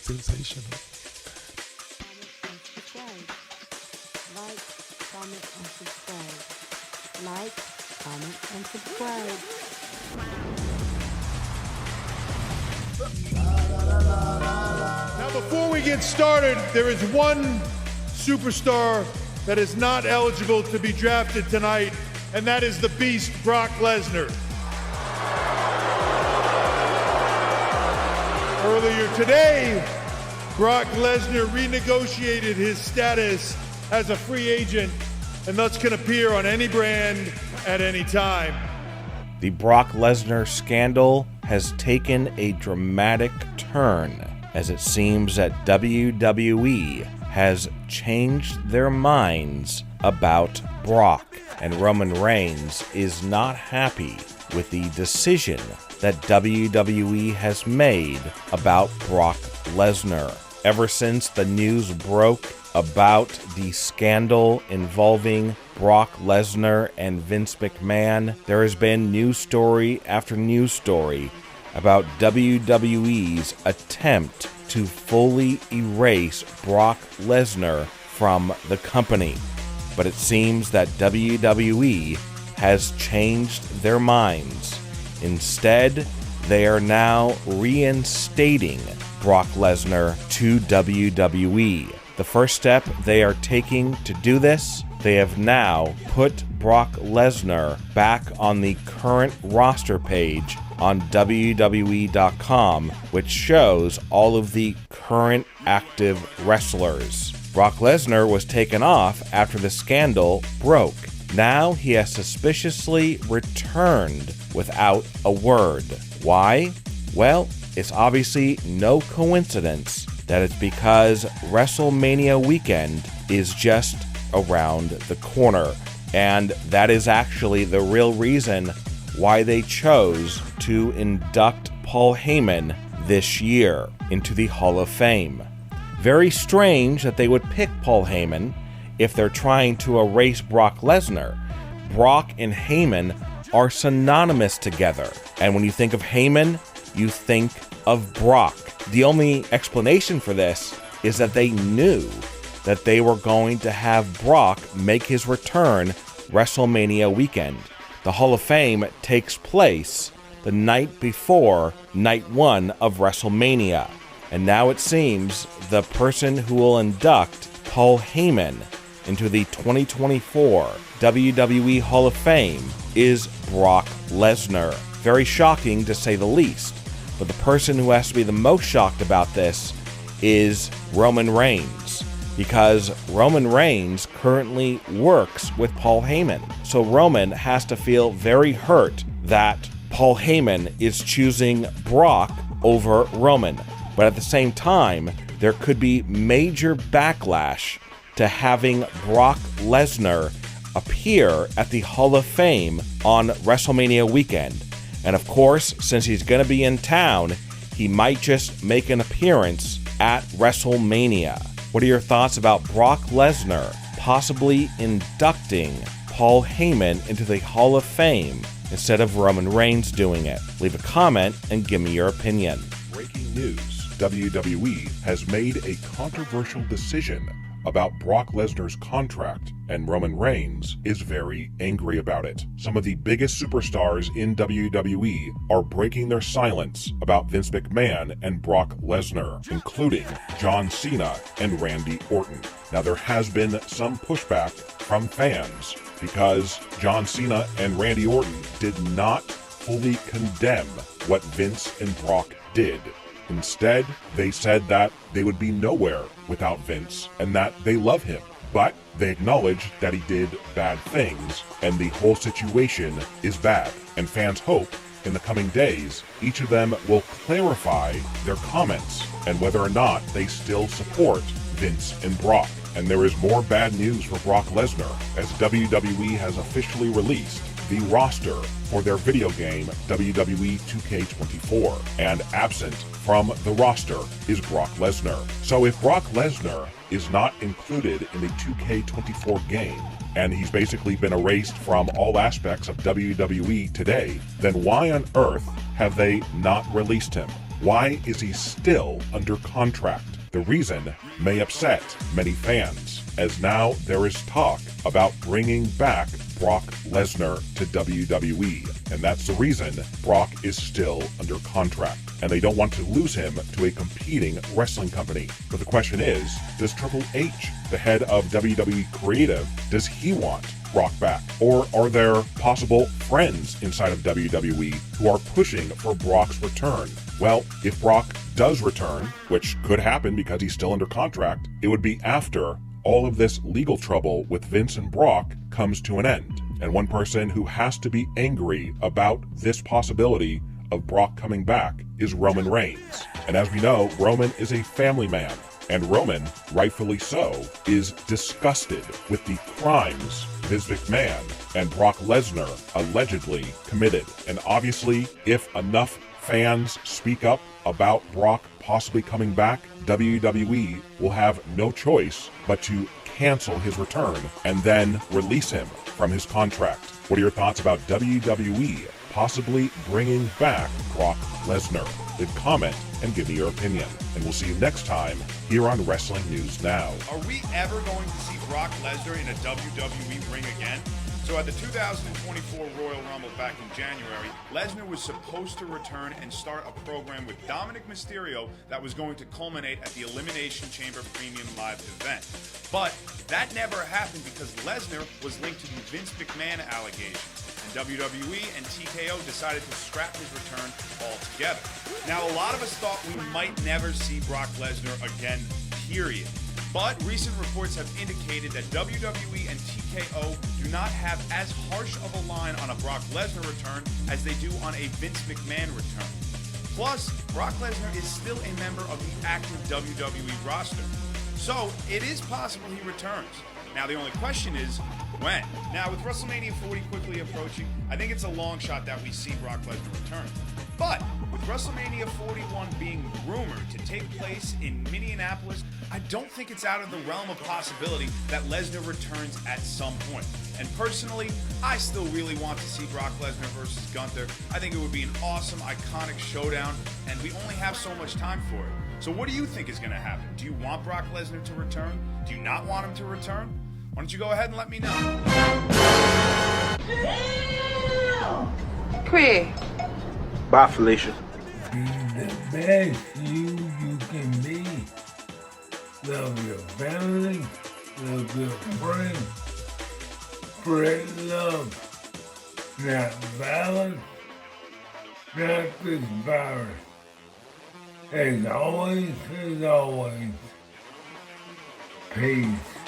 Sensational. Like, comment, and subscribe. Like, comment, and subscribe. Now, before we get started, there is one superstar that is not eligible to be drafted tonight, and that is the Beast, Brock Lesnar. Earlier today, Brock Lesnar renegotiated his status as a free agent and thus can appear on any brand at any time. The Brock Lesnar scandal has taken a dramatic turn, as it seems that WWE has changed their minds about Brock, and Roman Reigns is not happy with the decision that WWE has made about Brock Lesnar. Ever since the news broke about the scandal involving Brock Lesnar and Vince McMahon, there has been news story after news story about WWE's attempt to fully erase Brock Lesnar from the company. But it seems that WWE has changed their minds. Instead, they are now reinstating Brock Lesnar to WWE. The first step they are taking to do this, they have now put Brock Lesnar back on the current roster page on WWE.com, which shows all of the current active wrestlers. Brock Lesnar was taken off after the scandal broke. Now he has suspiciously returned without a word. Why? Well, it's obviously no coincidence that it's because WrestleMania weekend is just around the corner. And that is actually the real reason why they chose to induct Paul Heyman this year into the Hall of Fame. Very strange that they would pick Paul Heyman if they're trying to erase Brock Lesnar. Brock and Heyman are synonymous together. And when you think of Heyman, you think of Brock. The only explanation for this is that they knew that they were going to have Brock make his return WrestleMania weekend. The Hall of Fame takes place the night before night one of WrestleMania. And now it seems the person who will induct Paul Heyman into the 2024 WWE Hall of Fame is Brock Lesnar. Very shocking to say the least. But the person who has to be the most shocked about this is Roman Reigns, because Roman Reigns currently works with Paul Heyman. So Roman has to feel very hurt that Paul Heyman is choosing Brock over Roman. But at the same time, there could be major backlash to having Brock Lesnar appear at the Hall of Fame on WrestleMania weekend. And of course, since he's going to be in town, he might just make an appearance at WrestleMania. What are your thoughts about Brock Lesnar possibly inducting Paul Heyman into the Hall of Fame instead of Roman Reigns doing it? Leave a comment and give me your opinion. Breaking news. WWE has made a controversial decision about Brock Lesnar's contract, and Roman Reigns is very angry about it. Some of the biggest superstars in WWE are breaking their silence about Vince McMahon and Brock Lesnar, including John Cena and Randy Orton. Now, there has been some pushback from fans because John Cena and Randy Orton did not fully condemn what Vince and Brock did. Instead, they said that they would be nowhere without Vince and that they love him. But they acknowledge that he did bad things and the whole situation is bad. And fans hope in the coming days, each of them will clarify their comments and whether or not they still support Vince and Brock. And there is more bad news for Brock Lesnar, as WWE has officially released the roster for their video game WWE 2K24, and absent from the roster is Brock Lesnar. So if Brock Lesnar is not included in the 2K24 game, and he's basically been erased from all aspects of WWE today, then why on earth have they not released him? Why is he still under contract? The reason may upset many fans, as now there is talk about bringing back Brock Lesnar to WWE, and that's the reason Brock is still under contract, and they don't want to lose him to a competing wrestling company. But the question is, does Triple H, the head of WWE Creative, does he want Brock back? Or are there possible friends inside of WWE who are pushing for Brock's return? Well, if Brock does return, which could happen because he's still under contract, it would be after all of this legal trouble with Vince and Brock comes to an end. And one person who has to be angry about this possibility of Brock coming back is Roman Reigns. And as we know, Roman is a family man, and Roman, rightfully so, is disgusted with the crimes Vince McMahon and Brock Lesnar allegedly committed. And obviously, if enough fans speak up about Brock possibly coming back, WWE will have no choice but to cancel his return and then release him from his contract. What are your thoughts about WWE possibly bringing back Brock Lesnar? Leave a comment and give me your opinion. And we'll see you next time here on Wrestling News Now. Are we ever going to see Brock Lesnar in a WWE ring again? So at the 2024 Royal Rumble back in January, Lesnar was supposed to return and start a program with Dominic Mysterio that was going to culminate at the Elimination Chamber Premium Live event. But that never happened because Lesnar was linked to the Vince McMahon allegations, and WWE and TKO decided to scrap his return altogether. Now, a lot of us thought we might never see Brock Lesnar again, period. But recent reports have indicated that WWE and TKO do not have as harsh of a line on a Brock Lesnar return as they do on a Vince McMahon return. Plus, Brock Lesnar is still a member of the active WWE roster. So, it is possible he returns. Now, the only question is, when? Now, with WrestleMania 40 quickly approaching, I think it's a long shot that we see Brock Lesnar return. But with WrestleMania 41 being rumored to take place in Minneapolis, I don't think it's out of the realm of possibility that Lesnar returns at some point. And personally, I still really want to see Brock Lesnar versus Gunther. I think it would be an awesome, iconic showdown, and we only have so much time for it. So what do you think is going to happen? Do you want Brock Lesnar to return? Do you not want him to return? Why don't you go ahead and let me know? Queer. Bye, Felicia. Be the best you can be. Love your family, love your friends. Spread love, not violence, not this virus. As always, peace.